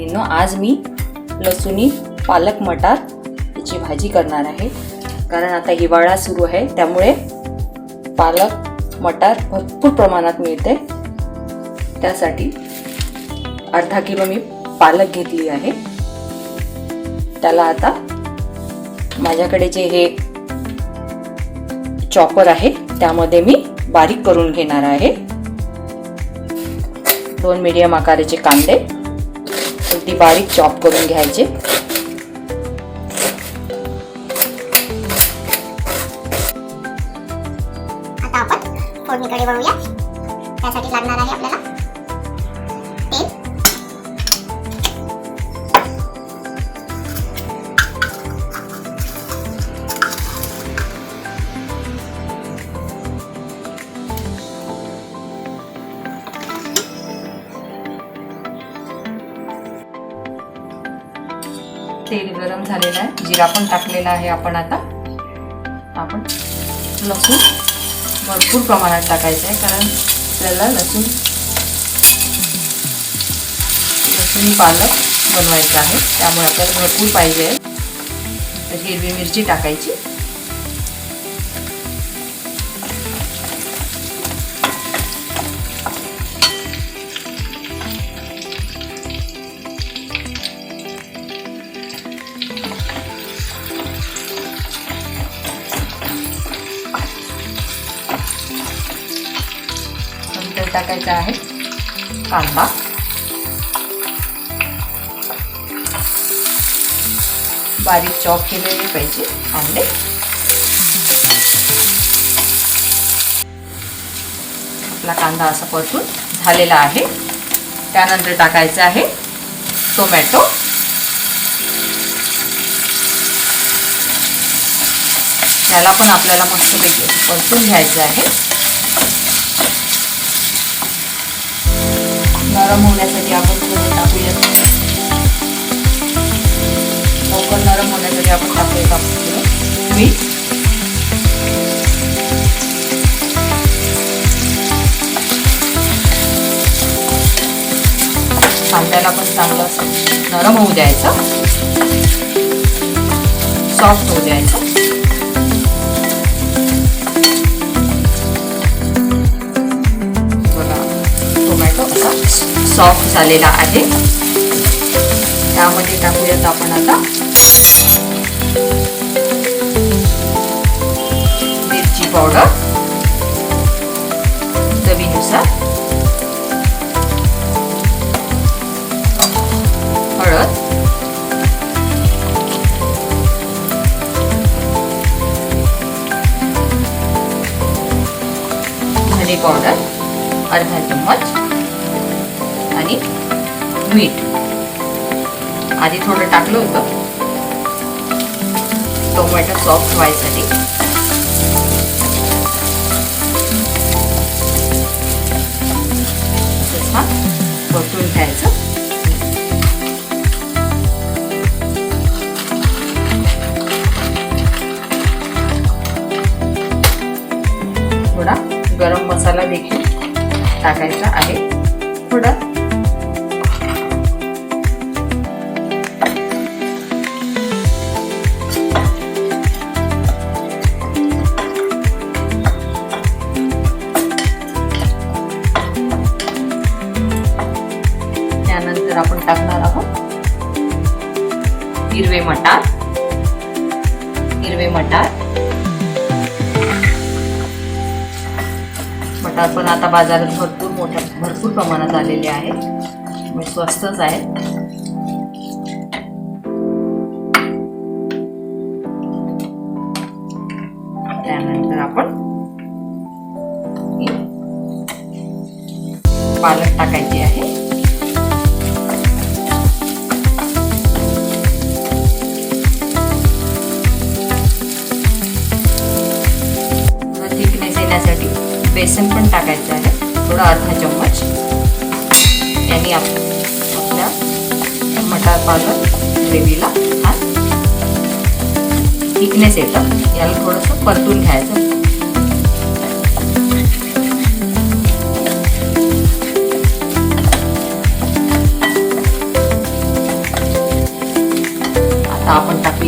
मैत्रिणींनो, आज मी लसूणी पालक मटार याची भाजी करणार आहे. कारण आता हिवाळा सुरू आहे, त्यामुळे पालक मटार भरपूर प्रमाणात मिळते. त्यासाठी अर्धा किलो मी पालक घेतली आहे. त्याला आता माझ्याकडे जे हे चॉपर आहे त्यामध्ये मी बारीक करून घेणार आहे. 2 मीडियम आकाराचे कांदे अगदी बारीक चॉप करून घ्यायचे. आता आपण फोडणीकडे वळूया. त्यासाठी लागणार आहे आपल्याला तेल, तेल गरम झालेलं आहे. जिरा पण टाकलेला आहे. आपण आपण लसूण भरपूर प्रमाणात टाकायचं आहे, कारण आपल्याला लसूणी पालक बनवायचा आहे, त्यामुळे आपल्याला भरपूर पाहिजे आहे. तर हिरवी मिरची टाकायची. नंतर टाकायचा आहे कांदा, बारीक चॉप केलेले पाहिजे कांदे. आपला कांदा असा परतून झालेला आहे. त्यानंतर टाकायचं आहे टोमॅटो. त्याला पण आपल्याला मस्तपैकी परतून घ्यायचं आहे. नरम होण्यासाठी आपण थोडं टाकूया. लवकर नरम होण्यासाठी आपण टाकूया मीठ. कांद्याला पण चांगलं असं नरम होऊ द्यायचं, सॉफ्ट होऊ द्यायचं. टोमॅटो असा सॉफ्ट झालेला आहे. त्यामध्ये टाकूयात आपण आता मिरची पावडर चवीनुसार, हळद, धने पावडर अर्धा चम्मच आणि मीठ. आधी थोडं टाकलं होतं टोमॅटो सॉफ्ट व्हायसाठी. छान परतून घ्यायचं. थोडा गरम मसाला देखील टाकायचा आहे. थोडा त्यानंतर आपण टाकणार आहोत हिरवे मटार. मटार पण आता बाजारात भरपूर प्रमाणात आलेले आहेत, मग स्वस्तच आहेत. त्यानंतर आपण पालक टाकायची आहे. थिकनेस येण्यासाठी बेसन पण टाकायचं आहे, थोडा अर्धा चम्मच. याने आपल्या मटार पालक ग्रेव्हीला हा थिकनेस येतं. याला थोडंसं परतून घ्यायचं.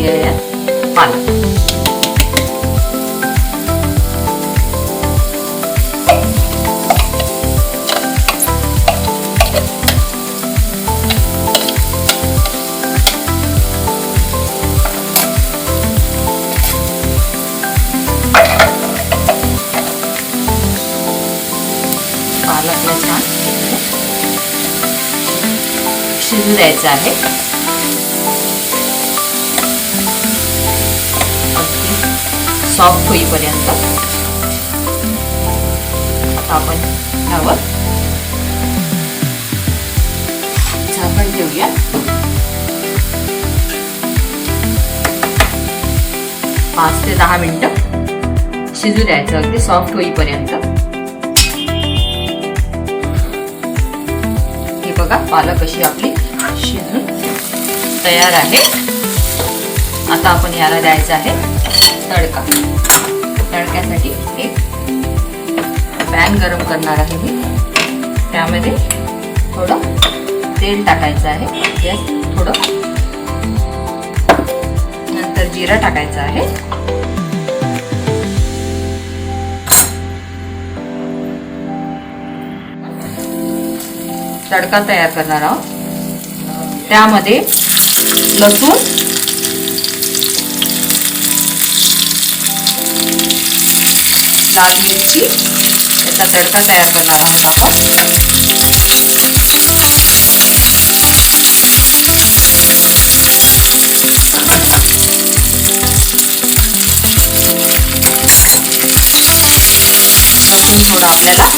घेऊया यात पालक. पालकला छान शिजू द्यायचं आहे. अगदी सॉफ्ट होईपर्यंत. आता आपण यावर झाकण ठेवूया. पाच ते 10 मिनिटं शिजू द्यायचं अगदी सॉफ्ट होईपर्यंत. बघा पालक अशी आपली शिजून तयार आहे. आता आपण याला द्यायचा आहे तडका. तडक्यासाठी एक पॅन गरम करणार आहे मी. त्यामध्ये थोडं तेल टाकायचं आहे. यात थोडं नंतर जिरा टाकायचं आहे. तडका तयार करणार आहोत. त्यामध्ये लसूण, लाल मिरची याचा तडका तयार करणार आहोत आपण. लसूण थोडं आपल्याला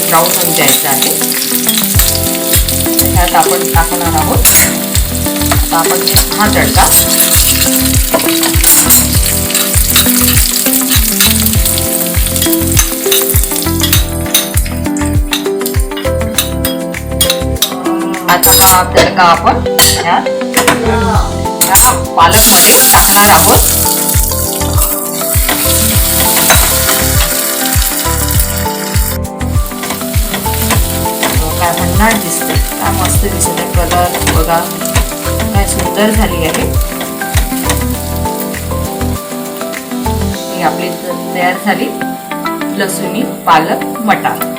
ब्राऊन होऊन द्यायचं आहे. त्यात आपण टाकणार आहोत. आता आपण हा तडका आपण ह्या पालकमध्ये टाकणार आहोत. काय भन्नाट दिसते, काय मस्त दिसत आहे. कलर बघा काय सुंदर झाली आहे. ही आपली तयार झाली लसुणी पालक मटार.